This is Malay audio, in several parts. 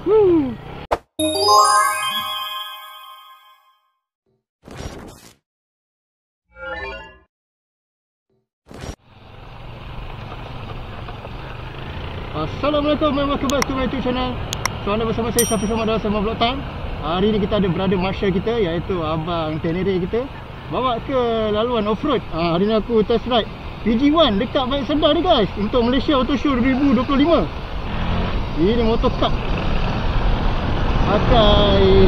Assalamualaikum and welcome back to my YouTube channel. So anda bersama saya Syafiq Samad dalam Sama Vlog Time. Hari ni kita ada brother Marshall kita, iaitu abang Tenere kita, bawa ke laluan off-road. Hari ni aku test ride PG1 dekat Baik Sedar ni guys, untuk Malaysia Auto Show 2025. Ini motor cup pakai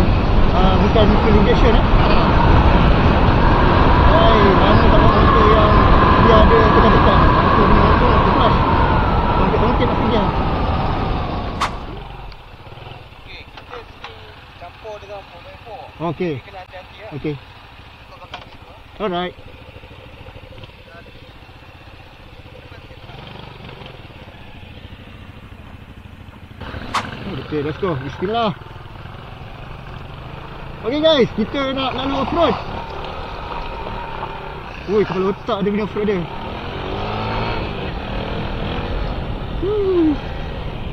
bukan lubrication mana tak bawa motor yang dia ada dekat-dekat. Aku ni motor flash tongkit nak pergi. Okey, kita sini campur dengan 4x4. Okey. Kena hati-hati ya. Okey. Untuk belakang itu. Alright. Okay, let's go. Bismillah. Okay guys, kita nak lalu off-road. Ui, kepala otak dia punya off-road dia.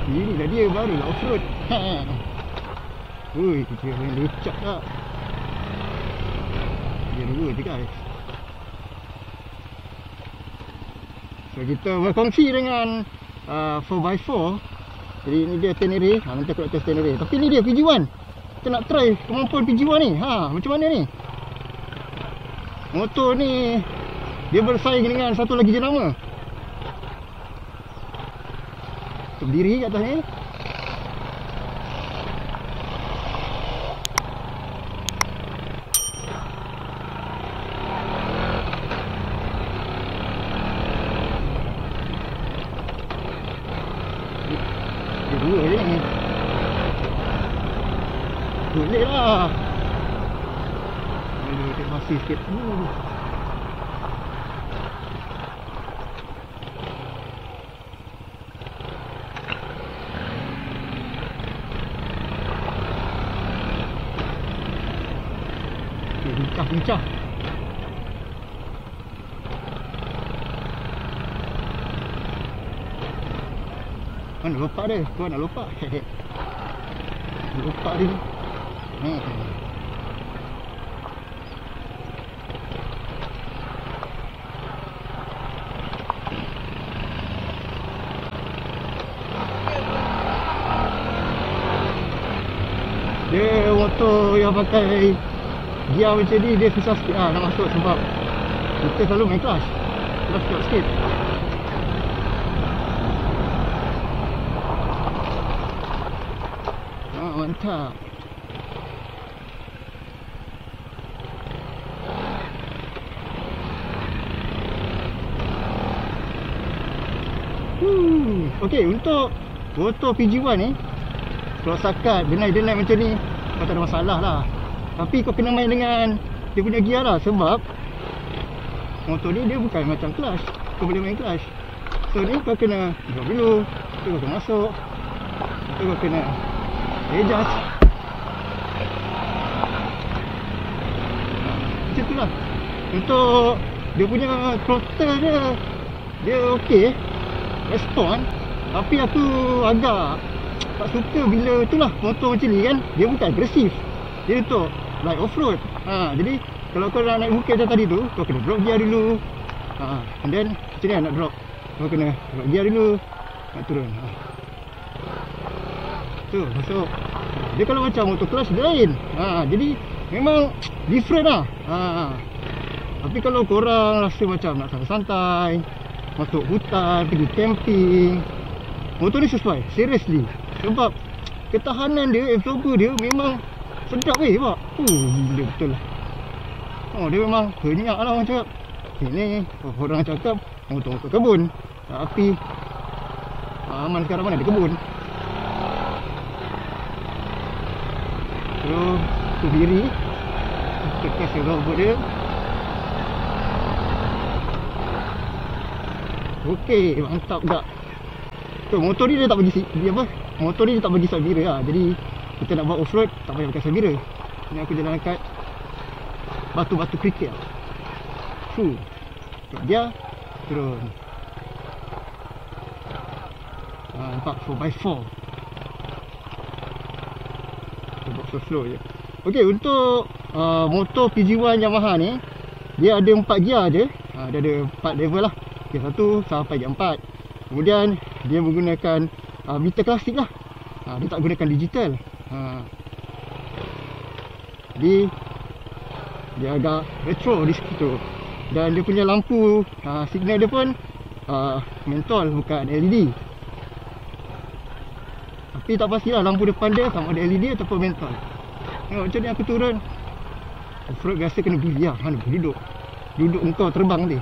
Ini dah dia baru lah off-road. Ui, kita main lucak tak. Dia dua je guys. So kita berkongsi dengan 4x4. Jadi ni dia Tenere. Nanti aku nak test Tenere. Tapi ni dia PG1. Kita nak try kemampuan PG1 ni. Macam mana ni? Motor ni dia bersaing dengan satu lagi jenama. Berdiri kat atas ni. Dia dua je ni. Boleh lah. Dia masih sikit. Bincang. Mana lopak dia? Kau nak lopak? Lopak dia. Dia motor yang pakai gear macam ni, dia susah sikit nak masuk sebab kita selalu main clutch. Clutch kuat sikit. Mantap. Okey, untuk motor PG1 ni, kalau sakat denai-denai macam ni, kau tak ada masalah lah. Tapi kau kena main dengan dia punya gear lah. Sebab motor ni dia bukan macam clutch. Kau boleh main clutch. So ni kau kena drop dulu. Tu kau kena masuk. Tu kau kena adjust. Macam tu lah. Untuk dia punya throttle dia okey, respon. Tapi aku agak tak suka bila itulah motor macam ni kan. Dia bukan agresif. Dia untuk like off-road. Jadi kalau kau nak naik bukit macam tadi tu, kau kena drop gear dulu. And then macam ni nak drop. Kau kena drop gear dulu, nak turun. Tu masuk. Dia kalau macam motor clutch dia lain. Jadi memang different lah. Tapi kalau korang rasa macam nak santai-santai, masuk hutan, pergi camping, motor ni sesuai, seriously. Sebab ketahanan dia, absorber dia memang sedap pak. Gila betul lah. Dia memang banyak lah orang cakap. Ini orang cakap motor-motor kebun. Tapi aman sekarang mana ada kebun. So tu diri. Kita kasih robot dia. Okey, mantap tak? So motor ni dia tak bagi motor ni dia tak bagi sabira lah. Jadi kita nak buat off-road tak payah pakai sabira. Ni aku jalan kat batu-batu kerikil. Dia turun. Nampak 4x4. slow je. Okey, untuk motor PG1 Yamaha ni, dia ada 4 gear je. Dia ada 4 level lah. Gear 1 sampai gear 4. Kemudian dia menggunakan meter klasik lah. Dia tak gunakan digital. Jadi dia agak retro di situ. Dan dia punya lampu signal dia pun mentol, bukan LED. Tapi tak pastilah lampu depan dia sama ada LED ataupun mentol. Tengok macam ni aku turun. Off-road biasa kena beli lah. Mana boleh duduk. Duduk engkau terbang nanti.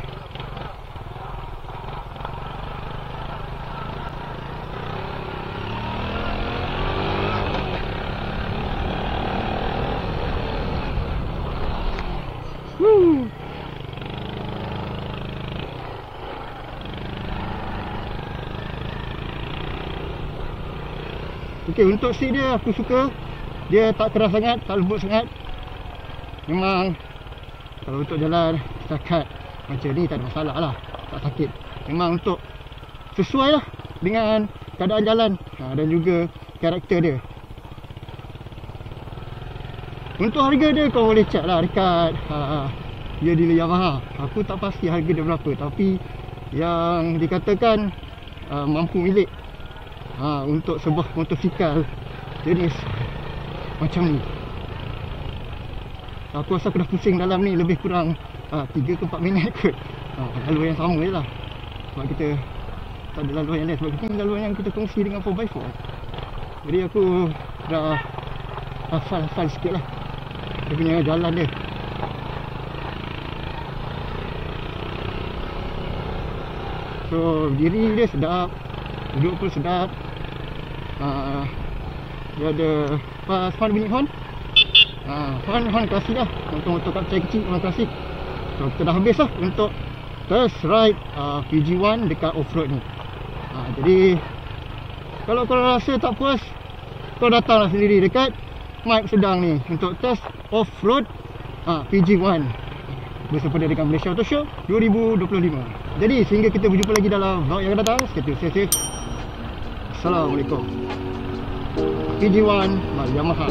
Okey, untuk seat dia aku suka. Dia tak keras sangat, tak lembut sangat. Memang kalau untuk jalan setakat macam ni tak ada masalah lah. Tak sakit. Memang untuk sesuai lah dengan keadaan jalan dan juga karakter dia. Untuk harga dia kau boleh check lah dekat dia dealer Yamaha. Aku tak pasti harga dia berapa, tapi yang dikatakan mampu milik untuk sebuah motosikal jenis macam ni. Aku rasa aku dah pusing dalam ni lebih kurang 3 ke 4 minit kot. Laluan yang sama je lah. Sebab kita tak ada laluan yang lain. Sebab kita laluan yang kita kongsi dengan 4x4. Jadi aku dah hafal sikit lah dia punya jalan dia. So diri dia sedap, duduk pun sedap. Dia ada horn, bunyi horn. Horn klasik lah. Motor-motor kapcai kecil horn klasik. So kita dah habis lah untuk test ride PG1 dekat off-road ni. Jadi kalau kau rasa tak puas, kau datanglah sendiri dekat Mike Sedang ni untuk test off-road PG1 bersempena dengan Malaysia Auto Show 2025. Jadi sehingga kita berjumpa lagi dalam vlog yang akan datang. Stay tune, stay safe. Assalamualaikum. PG1 by Yamaha.